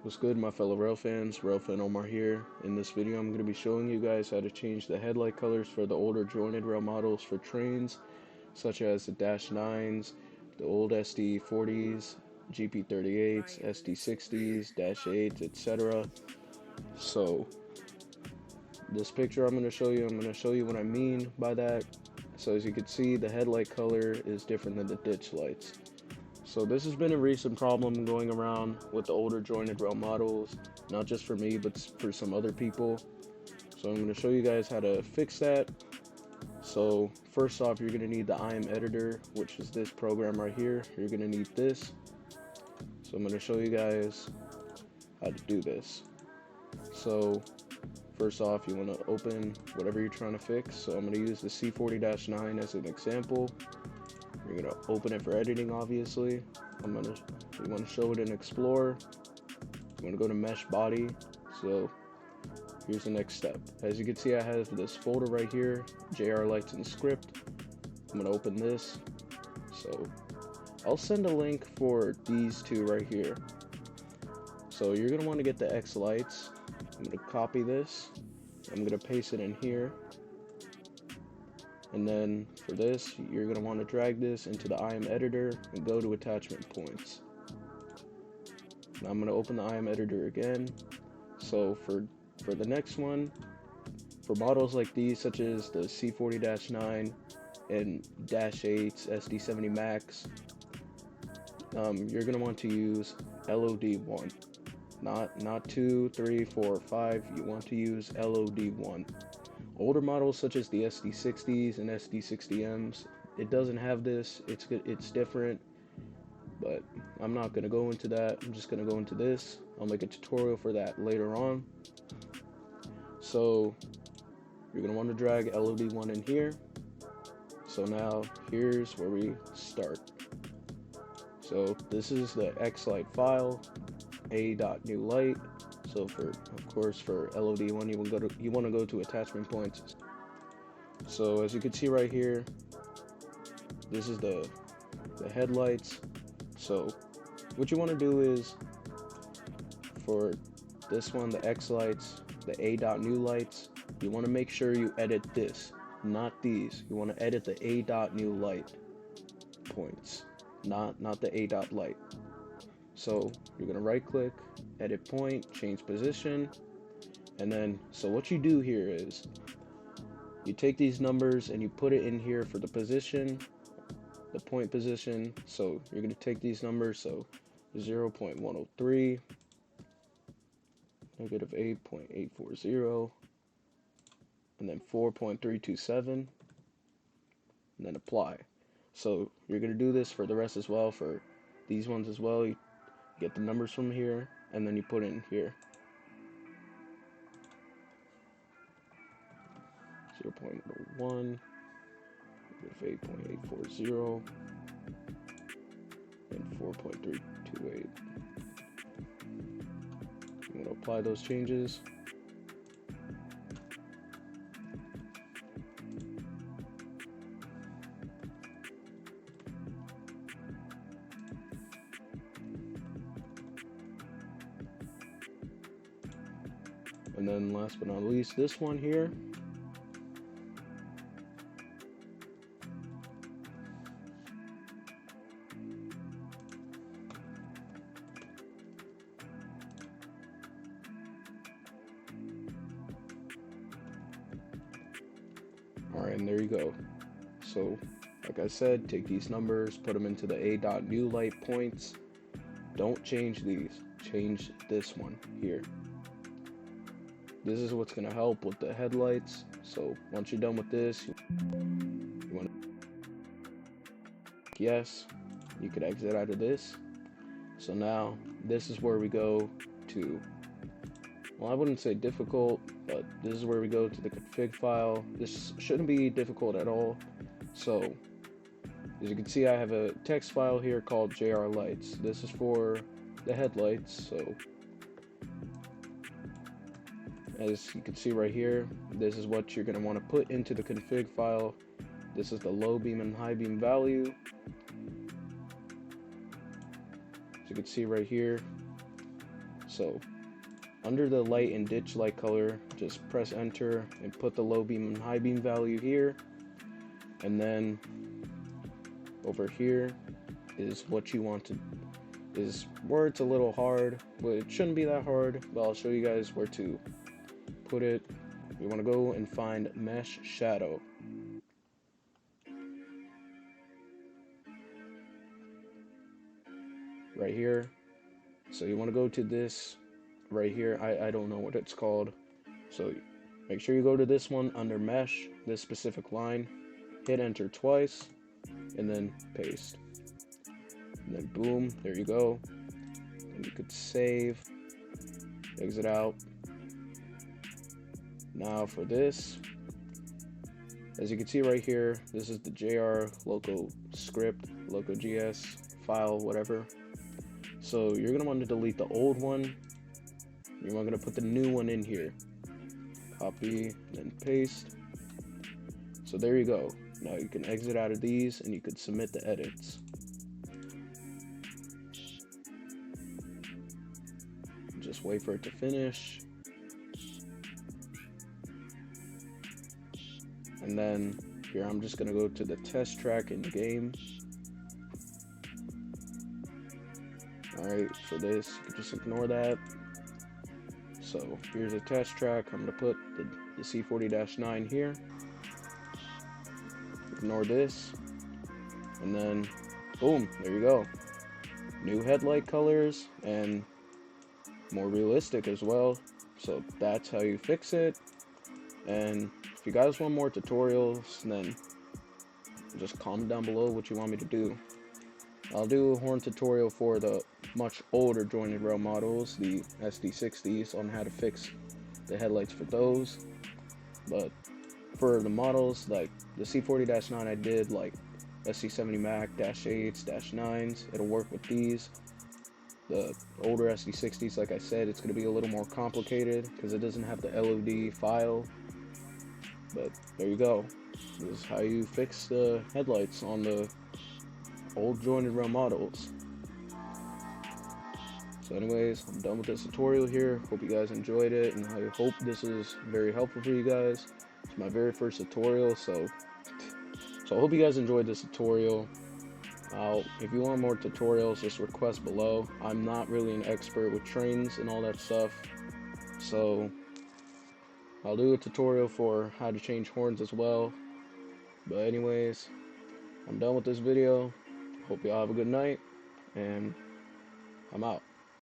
What's good, my fellow rail fans? Railfan Omar here. In this video I'm going to be showing you guys how to change the headlight colors for the older jointed rail models for trains such as the Dash 9s, the old SD40s, GP38s, SD60s, Dash 8s, etc. So this picture I'm going to show you what I mean by that. So as you can see, the headlight color is different than the ditch lights. So this has been a recent problem going around with the older jointed rail models, not just for me, but for some other people. So I'm going to show you guys how to fix that. So first off, you're going to need the IM editor, which is this program right here. You're going to need this. So I'm going to show you guys how to do this. So first off, you want to open whatever you're trying to fix. So I'm going to use the C40-9 as an example. You're going to open it for editing, obviously. You want to show it in Explorer. You want to go to Mesh Body. So here's the next step. As you can see, I have this folder right here, JR Lights and Script. I'm going to open this. So I'll send a link for these two right here. So you're going to want to get the X lights. I'm going to copy this. I'm going to paste it in here. And then for this, you're going to want to drag this into the IM editor and go to attachment points. Now I'm going to open the IM editor again. So for the next one, for models like these, such as the C40-9 and Dash 8s, SD70 Max, you're going to want to use LOD1. Not 2, 3, 4, 5. You want to use LOD1. Older models such as the SD60s and SD60Ms, it doesn't have this. It's different, but I'm not going to go into that. I'm just going to go into this. I'll make a tutorial for that later on. So you're going to want to drag LOD1 in here. So now here's where we start. So this is the X-Light file, a.newlight. So of course for LOD1 you want to go to attachment points. So as you can see right here, this is the headlights. So what you want to do is, for this one, the X lights, the a.newlights, you want to make sure you edit this, not these. You want to edit the a.newlight points, not the a.light. So you're going to right click, edit point, change position, and then, so what you do here is, you take these numbers and you put it in here for the position, the point position. So you're going to take these numbers, so 0.103, negative 8.840, and then 4.327, and then apply. So you're going to do this for the rest as well, for these ones as well. You get the numbers from here, and then you put it in here. 0.01, 8.840, and 4.328. I'm going to apply those changes. And then last but not least, this one here. Alright, and there you go. So, like I said, take these numbers, put them into the a.newlight points. Don't change these. Change this one here. This is what's going to help with the headlights. So once you're done with this, you want to yes, you could exit out of this. So now this is where we go to, well, I wouldn't say difficult, but this is where we go to the config file. This shouldn't be difficult at all. So as you can see, I have a text file here called JR Lights. This is for the headlights. So as you can see right here, this is what you're going to want to put into the config file. This is the low beam and high beam value. As you can see right here. So under the light and ditch light color, just press enter and put the low beam and high beam value here. And then over here is what you want to, is where it's a little hard, but it shouldn't be that hard, but I'll show you guys where to put it. You want to go and find mesh shadow. Right here. So you want to go to this right here. I don't know what it's called. So make sure you go to this one under mesh, this specific line, hit enter twice, and then paste. And then boom, there you go. And you could save, exit out. Now for this, as you can see right here, this is the JR loco script, loco.gs file, whatever. So you're gonna want to delete the old one. You're gonna put the new one in here. Copy, then paste. So there you go. Now you can exit out of these and you can submit the edits. Just wait for it to finish. And then here I'm just gonna go to the test track in the game. Alright, for this, you can just ignore that. So here's a test track. I'm gonna put the C40-9 here. Ignore this. And then boom, there you go. New headlight colors and more realistic as well. So that's how you fix it. And if you guys want more tutorials, then just comment down below what you want me to do. I'll do a horn tutorial for the much older jointed rail models, the SD60s, on how to fix the headlights for those. But for the models like the C40-9, I did like SD70 Mac -8s, -9s. It'll work with these. The older SD60s, like I said, it's going to be a little more complicated because it doesn't have the LOD file. But there you go. This is how you fix the headlights on the old jointed rail models. So anyways, I'm done with this tutorial here. Hope you guys enjoyed it, and I hope this is very helpful for you guys. It's my very first tutorial, so I hope you guys enjoyed this tutorial. If you want more tutorials, just request below. I'm not really an expert with trains and all that stuff, so I'll do a tutorial for how to change horns as well. But anyways, I'm done with this video. Hope y'all have a good night, and I'm out.